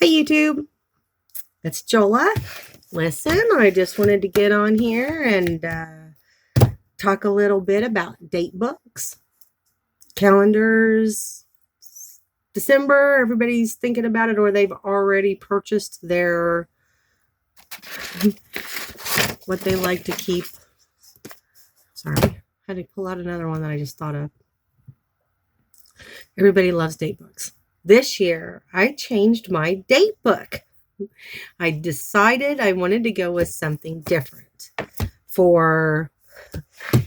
Hi YouTube, it's Jola. Listen, I just wanted to get on here and talk a little bit about date books, calendars. December, everybody's thinking about it, or they've already purchased their what they like to keep. Sorry, I had to pull out another one that I just thought of. Everybody loves date books. This year, I changed my date book. I decided I wanted to go with something different. For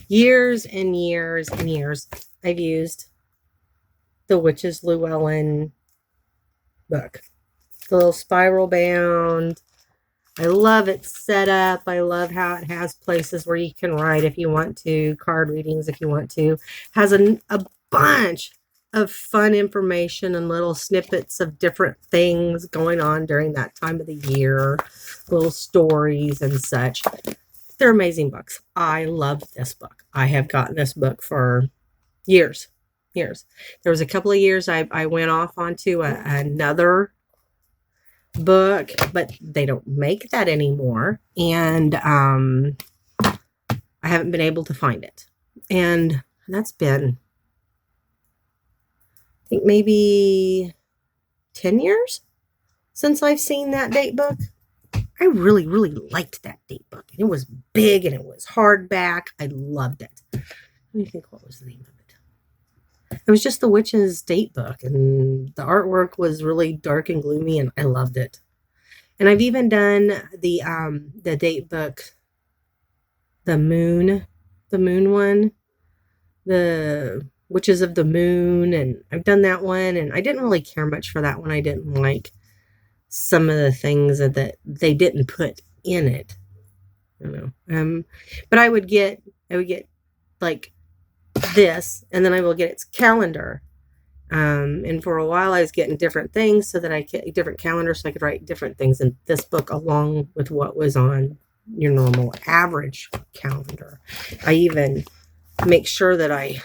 years and years and years, I've used the Witch's Llewellyn book. The little spiral bound. I love its setup. I love how it has places where you can write if you want to, card readings if you want to. Has a bunch of fun information and little snippets of different things going on during that time of the year, little stories and such. They're amazing books. I love this book. I have gotten this book for years. There was a couple of years I went off onto another book, but they don't make that anymore, and I haven't been able to find it. And that's been, I think, maybe 10 years since I've seen that date book. I really, really liked that date book. And it was big and it was hardback. I loved it. Let me think, what was the name of it? It was just the Witch's date book, and the artwork was really dark and gloomy, and I loved it. And I've even done the date book, the moon one, the Witches of the Moon, and I've done that one, and I didn't really care much for that one. I didn't like some of the things that they didn't put in it. I don't know. But I would get like this, and then I will get its calendar. And for a while I was getting different things so that I get different calendars so I could write different things in this book along with what was on your normal average calendar. I even make sure that I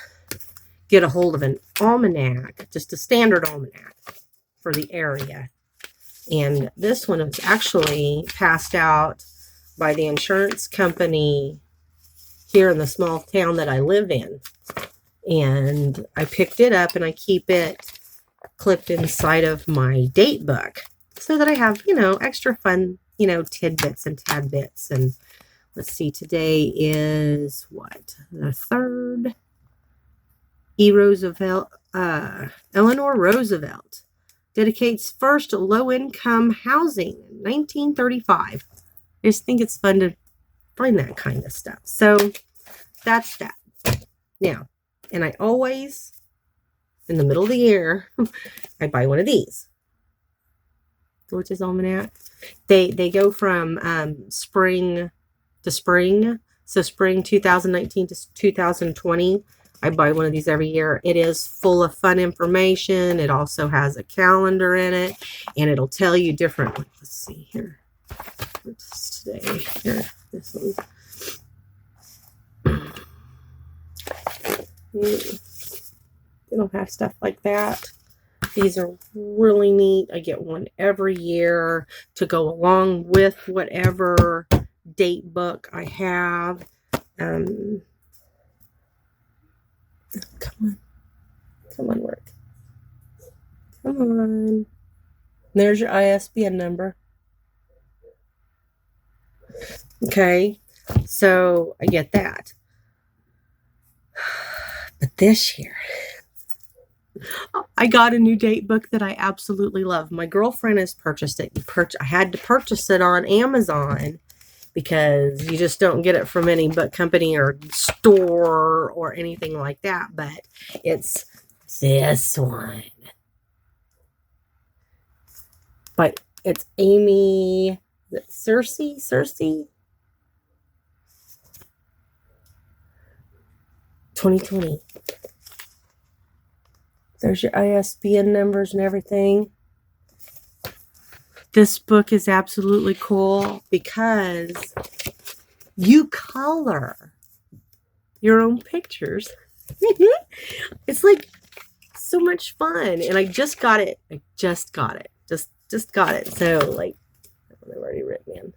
get a hold of an almanac, just a standard almanac for the area. And this one was actually passed out by the insurance company here in the small town that I live in. And I picked it up and I keep it clipped inside of my date book so that I have, extra fun, tidbits and tadbits. And let's see, today is what? The 3rd. Eleanor Roosevelt dedicates first low-income housing in 1935. I just think it's fun to find that kind of stuff. So that's that. Now, and I always, in the middle of the year, I buy one of these. The Witch's Almanac. They go from spring to spring. So spring 2019 to 2020. I buy one of these every year. It is full of fun information. It also has a calendar in it, and it'll tell you different. Let's see here. What's today? Here, this one. They don't have stuff like that. These are really neat. I get one every year to go along with whatever date book I have. Come on, work. Come on. There's your ISBN number. Okay, so I get that. But this year, I got a new date book that I absolutely love. My girlfriend has purchased it. I had to purchase it on Amazon because you just don't get it from any book company or store or anything like that. But it's this one. But it's Amy, Cesari? 2020. There's your ISBN numbers and everything. This book is absolutely cool because you color your own pictures. It's like so much fun. And I just got it. Just Just got it. So like, I've already written in.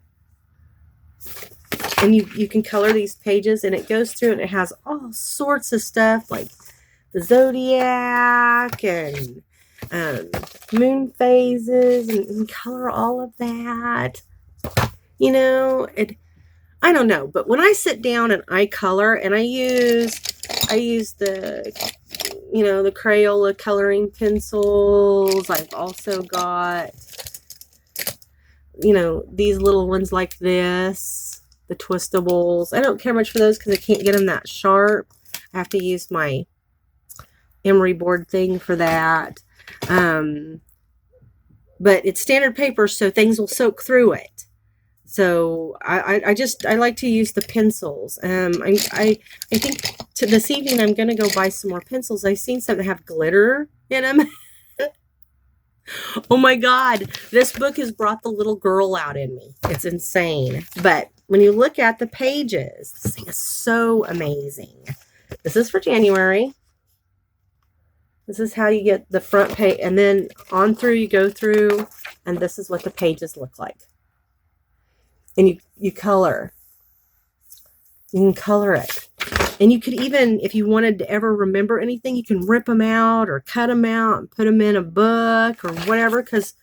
And you can color these pages, and it goes through and it has all sorts of stuff like the zodiac and moon phases, and color all of that. You know, I don't know, but when I sit down and I color, and I use the, you know, the Crayola coloring pencils. I've also got, you know, these little ones like this, the twistables. I don't care much for those because I can't get them that sharp. I have to use my emery board thing for that. But it's standard paper, so things will soak through it. So I like to use the pencils. I think this evening I'm going to go buy some more pencils. I've seen some that have glitter in them. Oh my God, this book has brought the little girl out in me. It's insane. But when you look at the pages, this thing is so amazing. This is for January. This is how you get the front page, and then on through you go through, and this is what the pages look like. And you color. You can color it. And you could even, if you wanted to ever remember anything, you can rip them out or cut them out and put them in a book or whatever, because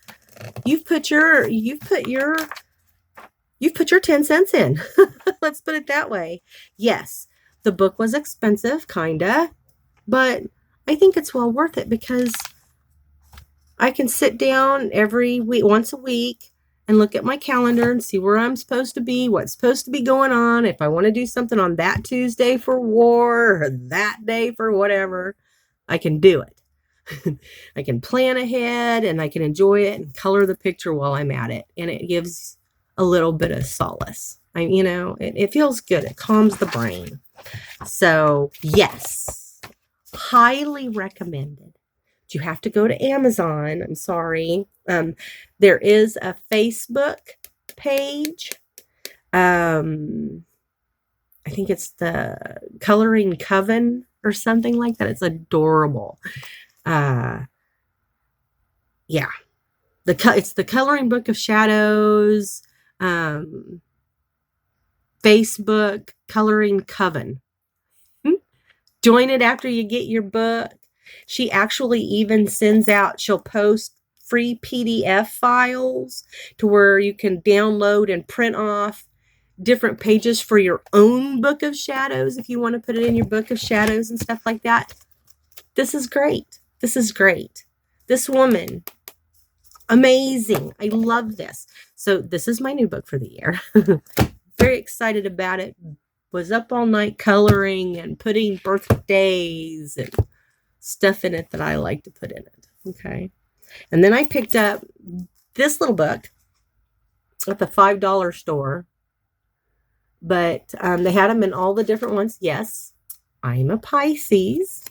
you've put your 10 cents in. Let's put it that way. Yes, the book was expensive, kinda, but I think it's well worth it because I can sit down every week, once a week, and look at my calendar and see where I'm supposed to be, what's supposed to be going on. If I want to do something on that Tuesday for war or that day for whatever, I can do it. I can plan ahead and I can enjoy it and color the picture while I'm at it. And it gives a little bit of solace. You know, it feels good. It calms the brain. So yes, highly recommended. You have to go to Amazon. I'm sorry. There is a Facebook page. I think it's the Coloring Coven or something like that. It's adorable. Yeah. It's the Coloring Book of Shadows. Facebook Coloring Coven. Join it after you get your book. She actually even sends out, she'll post free PDF files to where you can download and print off different pages for your own book of shadows if you want to put it in your book of shadows and stuff like that. This is great. This is great. This woman, amazing. I love this. So this is my new book for the year. Very excited about it. Was up all night coloring and putting birthdays and stuff in it that I like to put in it. Okay. And then I picked up this little book at the $5 store. But they had them in all the different ones. Yes, I'm a Pisces.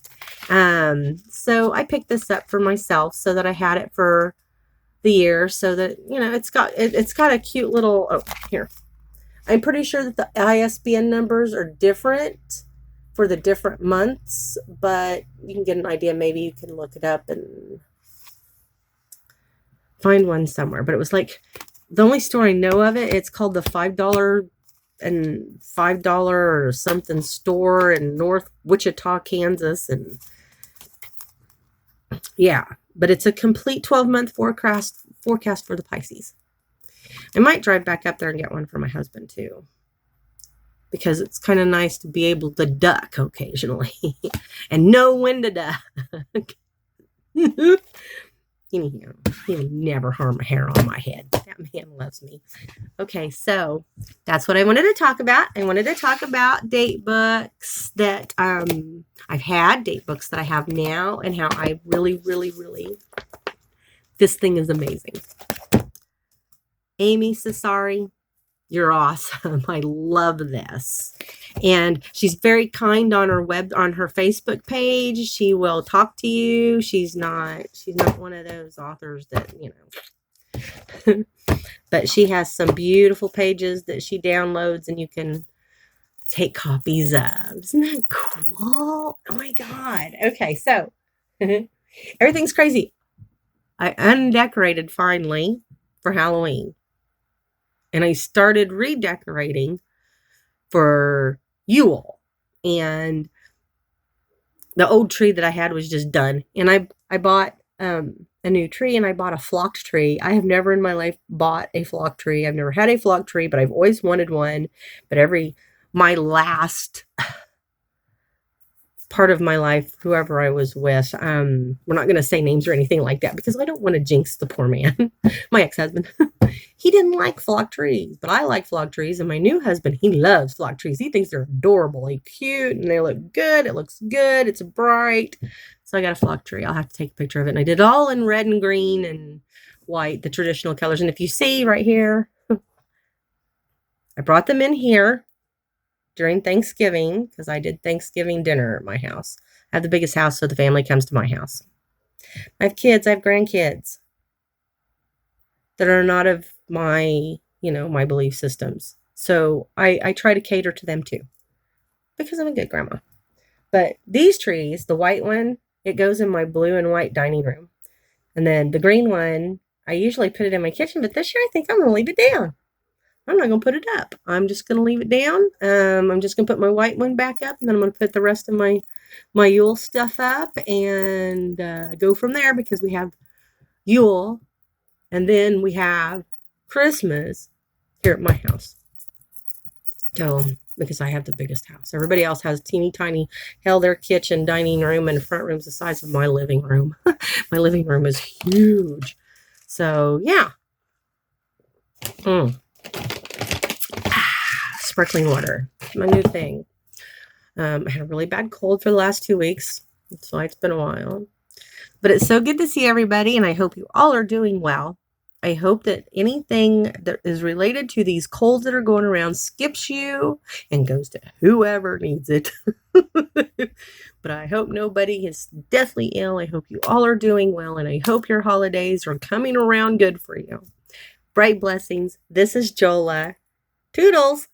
So I picked this up for myself so that I had it for the year, so that, you know, it's got a cute little, oh, here. I'm pretty sure that the ISBN numbers are different for the different months, but you can get an idea. Maybe you can look it up and find one somewhere. But it was like, the only store I know of it, it's called the $5 or something store in North Wichita, Kansas. And yeah, but it's a complete 12-month forecast for the Pisces. I might drive back up there and get one for my husband too, because it's kind of nice to be able to duck occasionally and know when to duck. Anyhow, he would never harm a hair on my head. That man loves me. Okay, so that's what I wanted to talk about. I wanted to talk about date books that I've had, date books that I have now, and how I really, really, really, this thing is amazing. Amy Cesari, you're awesome. I love this. And she's very kind on her Facebook page. She will talk to you. She's not one of those authors that, you know, but she has some beautiful pages that she downloads and you can take copies of. Isn't that cool? Oh my God. Okay. So everything's crazy. I undecorated finally for Halloween. And I started redecorating for Yule. And the old tree that I had was just done. And I bought a new tree, and I bought a flocked tree. I have never in my life bought a flocked tree. I've never had a flocked tree, but I've always wanted one. But my last part of my life, whoever I was with, we're not going to say names or anything like that because I don't want to jinx the poor man, my ex-husband. He didn't like flock trees, but I like flock trees. And my new husband, he loves flock trees. He thinks they're adorable, they're cute, and they look good. It looks good. It's bright. So I got a flock tree. I'll have to take a picture of it. And I did it all in red and green and white, the traditional colors. And if you see right here, I brought them in here during Thanksgiving because I did Thanksgiving dinner at my house. I have the biggest house, so the family comes to my house. I have kids. I have grandkids that are not of my, my belief systems. So I try to cater to them too because I'm a good grandma. But these trees, the white one, it goes in my blue and white dining room. And then the green one, I usually put it in my kitchen, but this year I think I'm going to leave it down. I'm not going to put it up. I'm just going to leave it down. I'm just going to put my white one back up, and then I'm going to put the rest of my Yule stuff up and go from there because we have Yule, and then we have Christmas here at my house. So, because I have the biggest house. Everybody else has teeny tiny, their kitchen, dining room, and front room's the size of my living room. My living room is huge. So, yeah. Sparkling water. My new thing. I had a really bad cold for the last 2 weeks. That's why it's been a while. But it's so good to see everybody, and I hope you all are doing well. I hope that anything that is related to these colds that are going around skips you and goes to whoever needs it. But I hope nobody is deathly ill. I hope you all are doing well, and I hope your holidays are coming around good for you. Bright blessings. This is Jola. Toodles.